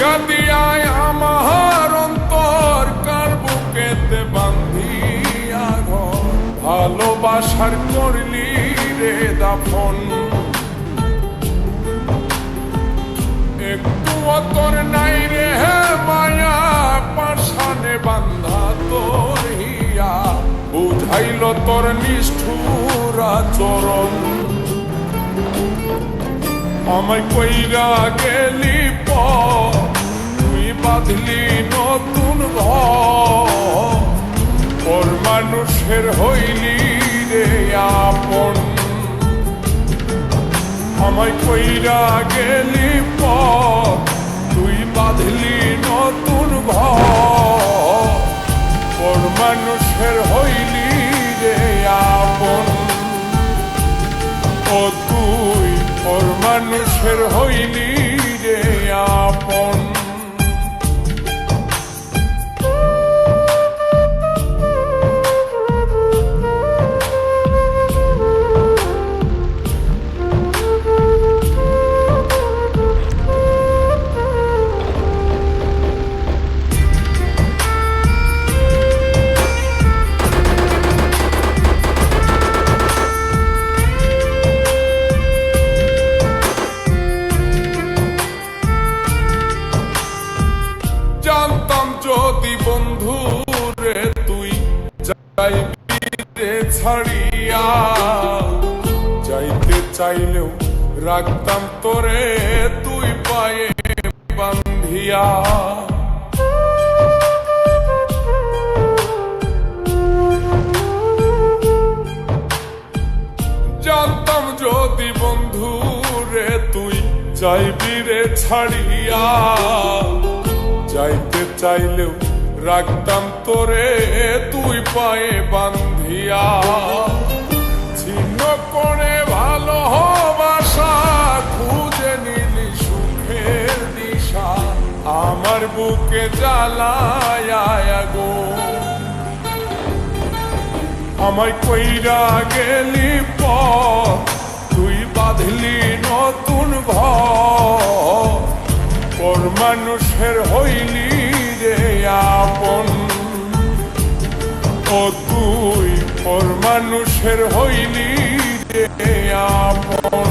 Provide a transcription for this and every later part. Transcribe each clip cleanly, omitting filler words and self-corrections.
গাদিয়ায় আমার অন্তর কার বুকেতে বান্ধিয়া ঘর, ভালোবাসার করলি রে দাফন। একটু তোর নাই রে মায়া, পাশানে বান্ধা তোর হিয়া, বুঝাইল তোর নিষ্ঠুর আচরণ। আমায় কইরা গেলি তুই বাঁধলি নতুন ঘর, পর মানুষের হইলি রে আপন। আমায় কইরা গেলি তুই বাঁধলি নতুন ঘর, পর মানুষের হইলি রে আপন। ও তুই পর মানুষের হইলি রে আপন। জানতাম যদি বন্ধু রে তুই যাইবি রে ছাড়িয়া, যাইতে চাইলেও রাখতাম তোরে তুই পায়ে বান্ধিয়া। জানতাম যদি বন্ধু রে তুই যাইবি রে ছাড়িয়া, যাইতে চাইলেও রাখতাম তোরে তুই পায়ে বান্ধিয়া। ছিন্ন করে ভালোবাসা খুঁজে নিলি সুখের দিশা, আমার বুকে জ্বালায় গো। আমায় কইরা গেলি তুই বাঁধলি নতুন ঘর, পর মানুষের হইলি রে আপন। ও তুই পর মানুষের হইলি রে আপন।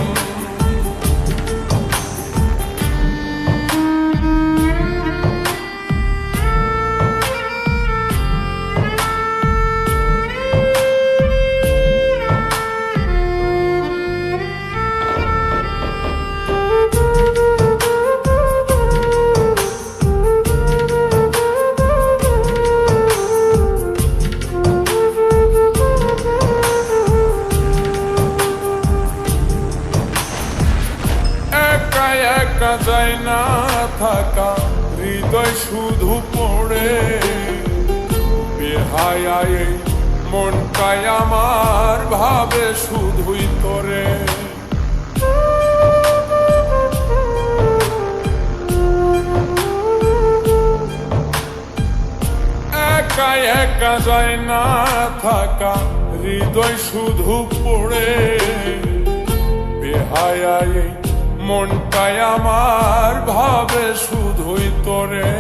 একা যায় না থাকা, হৃদয় শুধু পড়ে বেহায় মনটাই আমার ভাবে শুধুই তোরে। একা একা যায় না থাকা, হৃদয় শুধু পড়ে বেহায় মনটাই আমার ভাবে শুধুই তোরে।